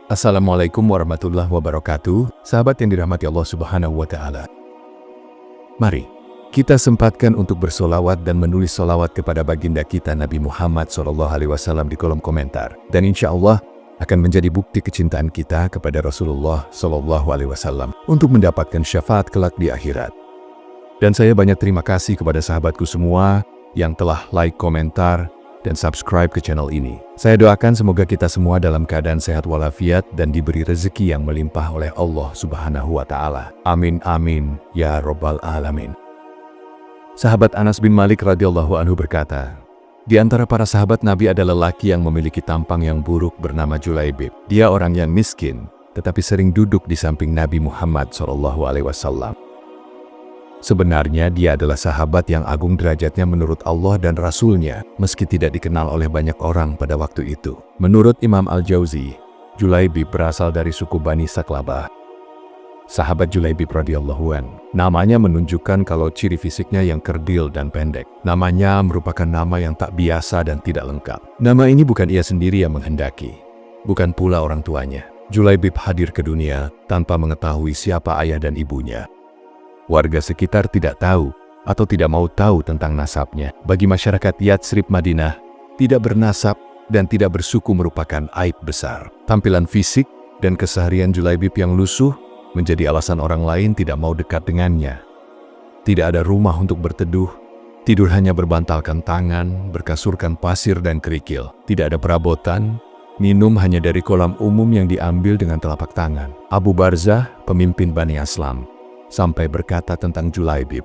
Assalamualaikum warahmatullahi wabarakatuh, sahabat yang dirahmati Allah Subhanahu wa Ta'ala. Mari kita sempatkan untuk bersolawat dan menulis solawat kepada baginda kita Nabi Muhammad SAW di kolom komentar, dan insya Allah akan menjadi bukti kecintaan kita kepada Rasulullah SAW untuk mendapatkan syafaat kelak di akhirat. Dan saya banyak terima kasih kepada sahabatku semua yang telah like, komentar, dan subscribe ke channel ini. Saya doakan semoga kita semua dalam keadaan sehat walafiat dan diberi rezeki yang melimpah oleh Allah Subhanahu wa Ta'ala. Amin amin ya Rabbal alamin. Sahabat Anas bin Malik radhiyallahu anhu berkata, di antara para sahabat Nabi ada lelaki yang memiliki tampang yang buruk bernama Julaibib. Dia orang yang miskin, tetapi sering duduk di samping Nabi Muhammad SAW. Sebenarnya dia adalah sahabat yang agung derajatnya menurut Allah dan Rasulnya, meski tidak dikenal oleh banyak orang pada waktu itu. Menurut Imam Al-Jauzi, Julaibib berasal dari suku Bani Saklabah. Sahabat Julaibib radhiyallahu an, namanya menunjukkan kalau ciri fisiknya yang kerdil dan pendek. Namanya merupakan nama yang tak biasa dan tidak lengkap. Nama ini bukan ia sendiri yang menghendaki, bukan pula orang tuanya. Julaibib hadir ke dunia tanpa mengetahui siapa ayah dan ibunya. Warga sekitar tidak tahu atau tidak mau tahu tentang nasabnya. Bagi masyarakat Yatsrib Madinah, tidak bernasab dan tidak bersuku merupakan aib besar. Tampilan fisik dan keseharian Julaibib yang lusuh menjadi alasan orang lain tidak mau dekat dengannya. Tidak ada rumah untuk berteduh, tidur hanya berbantalkan tangan, berkasurkan pasir dan kerikil. Tidak ada perabotan, minum hanya dari kolam umum yang diambil dengan telapak tangan. Abu Barzah, pemimpin Bani Aslam, sampai berkata tentang Julaibib,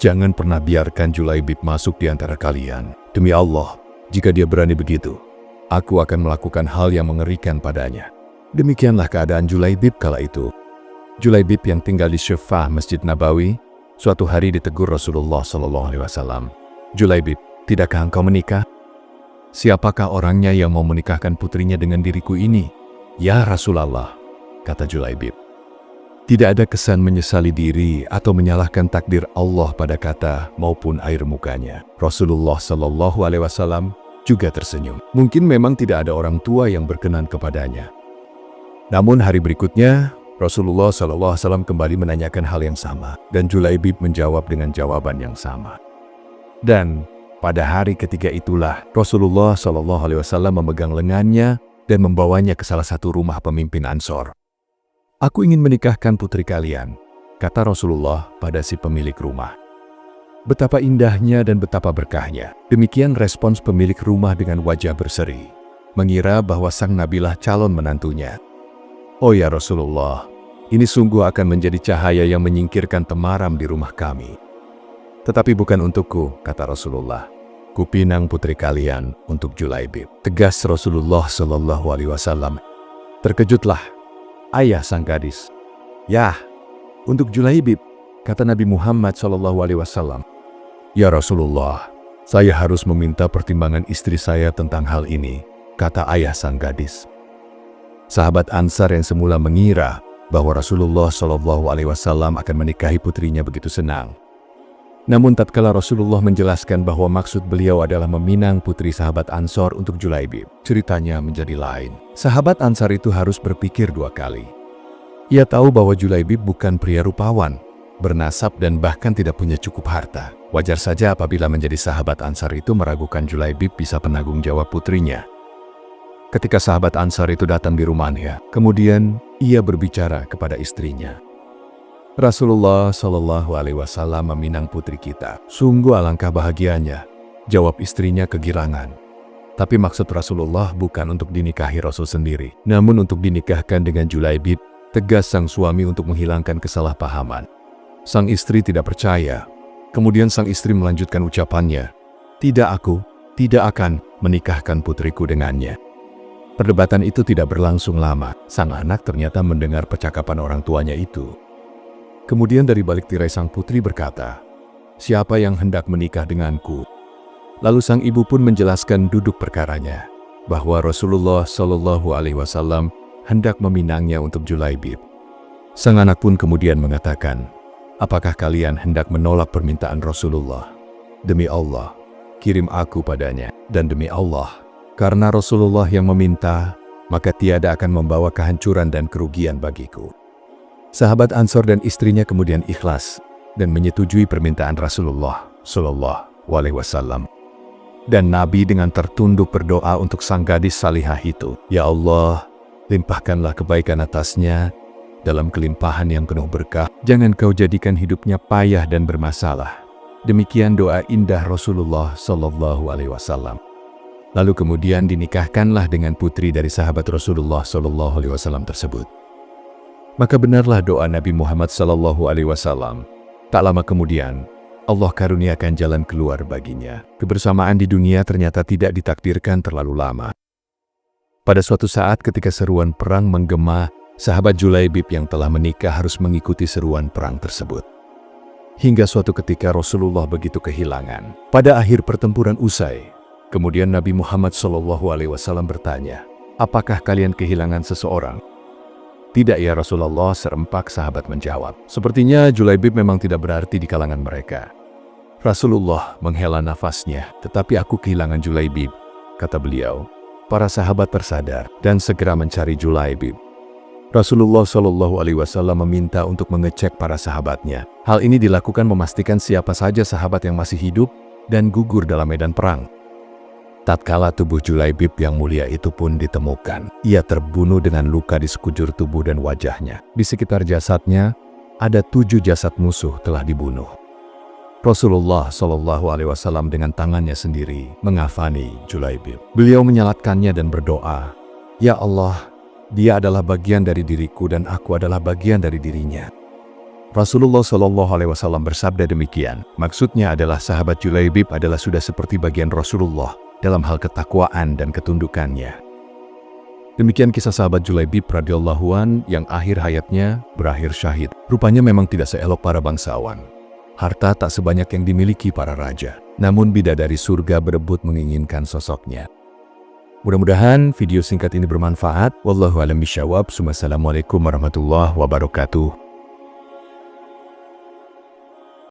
jangan pernah biarkan Julaibib masuk di antara kalian. Demi Allah, jika dia berani begitu, aku akan melakukan hal yang mengerikan padanya. Demikianlah keadaan Julaibib kala itu. Julaibib yang tinggal di Syufah Masjid Nabawi, suatu hari ditegur Rasulullah SAW. Julaibib, tidakkah engkau menikah? Siapakah orangnya yang mau menikahkan putrinya dengan diriku ini? Ya Rasulullah, kata Julaibib. Tidak ada kesan menyesali diri atau menyalahkan takdir Allah pada kata maupun air mukanya. Rasulullah SAW juga tersenyum. Mungkin memang tidak ada orang tua yang berkenan kepadanya. Namun hari berikutnya, Rasulullah SAW kembali menanyakan hal yang sama, dan Julaibib menjawab dengan jawaban yang sama. Dan pada hari ketiga itulah Rasulullah SAW memegang lengannya dan membawanya ke salah satu rumah pemimpin Ansor. Aku ingin menikahkan putri kalian, kata Rasulullah pada si pemilik rumah. Betapa indahnya dan betapa berkahnya. Demikian respons pemilik rumah dengan wajah berseri, mengira bahwa sang nabilah calon menantunya. Oh ya Rasulullah, ini sungguh akan menjadi cahaya yang menyingkirkan temaram di rumah kami. Tetapi bukan untukku, kata Rasulullah. Kupinang putri kalian untuk Julaibib. Tegas Rasulullah SAW. Terkejutlah ayah sang gadis. Yah, untuk Julaibib, kata Nabi Muhammad SAW. Ya Rasulullah, saya harus meminta pertimbangan istri saya tentang hal ini, kata ayah sang gadis. Sahabat Ansar yang semula mengira bahwa Rasulullah SAW akan menikahi putrinya begitu senang. Namun tatkala Rasulullah menjelaskan bahwa maksud beliau adalah meminang putri sahabat Ansor untuk Julaibib, ceritanya menjadi lain. Sahabat Ansar itu harus berpikir dua kali. Ia tahu bahwa Julaibib bukan pria rupawan, bernasab dan bahkan tidak punya cukup harta. Wajar saja apabila menjadi sahabat Ansar itu meragukan Julaibib bisa penanggung jawab putrinya. Ketika sahabat Ansar itu datang di rumahnya, kemudian ia berbicara kepada istrinya. Rasulullah SAW meminang putri kita. Sungguh alangkah bahagianya, jawab istrinya kegirangan. Tapi maksud Rasulullah bukan untuk dinikahi Rasul sendiri, namun untuk dinikahkan dengan Julaibib, tegas sang suami untuk menghilangkan kesalahpahaman. Sang istri tidak percaya. Kemudian sang istri melanjutkan ucapannya, tidak, aku tidak akan menikahkan putriku dengannya. Perdebatan itu tidak berlangsung lama. Sang anak ternyata mendengar percakapan orang tuanya itu. Kemudian dari balik tirai sang putri berkata, siapa yang hendak menikah denganku? Lalu sang ibu pun menjelaskan duduk perkaranya, bahwa Rasulullah SAW hendak meminangnya untuk Julaibib. Sang anak pun kemudian mengatakan, apakah kalian hendak menolak permintaan Rasulullah? Demi Allah, kirim aku padanya. Dan demi Allah, karena Rasulullah yang meminta, maka tiada akan membawa kehancuran dan kerugian bagiku." Sahabat Ansor dan istrinya kemudian ikhlas dan menyetujui permintaan Rasulullah Shallallahu Alaihi Wasallam. Dan Nabi dengan tertunduk berdoa untuk sang gadis salihah itu, "Ya Allah, limpahkanlah kebaikan atasnya dalam kelimpahan yang penuh berkah. Jangan kau jadikan hidupnya payah dan bermasalah." Demikian doa indah Rasulullah Shallallahu Alaihi Wasallam. Lalu kemudian dinikahkanlah dengan putri dari sahabat Rasulullah Shallallahu Alaihi Wasallam tersebut. Maka benarlah doa Nabi Muhammad Shallallahu Alaihi Wasallam. Tak lama kemudian, Allah karuniakan jalan keluar baginya. Kebersamaan di dunia ternyata tidak ditakdirkan terlalu lama. Pada suatu saat ketika seruan perang menggema, sahabat Julaibib yang telah menikah harus mengikuti seruan perang tersebut. Hingga suatu ketika Rasulullah begitu kehilangan. Pada akhir pertempuran usai, kemudian Nabi Muhammad SAW bertanya, "Apakah kalian kehilangan seseorang?" "Tidak ya Rasulullah," serempak sahabat menjawab. Sepertinya Julaibib memang tidak berarti di kalangan mereka. Rasulullah menghela nafasnya, "Tetapi aku kehilangan Julaibib," kata beliau. Para sahabat tersadar dan segera mencari Julaibib. Rasulullah SAW meminta untuk mengecek para sahabatnya. Hal ini dilakukan memastikan siapa saja sahabat yang masih hidup dan gugur dalam medan perang. Tatkala tubuh Julaibib yang mulia itu pun ditemukan, ia terbunuh dengan luka di sekujur tubuh dan wajahnya. Di sekitar jasadnya, ada 7 jasad musuh telah dibunuh. Rasulullah SAW dengan tangannya sendiri mengafani Julaibib. Beliau menyalatkannya dan berdoa, "Ya Allah, dia adalah bagian dari diriku dan aku adalah bagian dari dirinya." Rasulullah SAW bersabda demikian. Maksudnya adalah sahabat Julaibib adalah sudah seperti bagian Rasulullah dalam hal ketakwaan dan ketundukannya. Demikian kisah sahabat Julaibib radhiyallahu an yang akhir hayatnya berakhir syahid. Rupanya memang tidak seelok para bangsawan. Harta tak sebanyak yang dimiliki para raja. Namun bidadari surga berebut menginginkan sosoknya. Mudah-mudahan video singkat ini bermanfaat. Wallahu a'lam bishawab. Wassalamualaikum warahmatullahi wabarakatuh.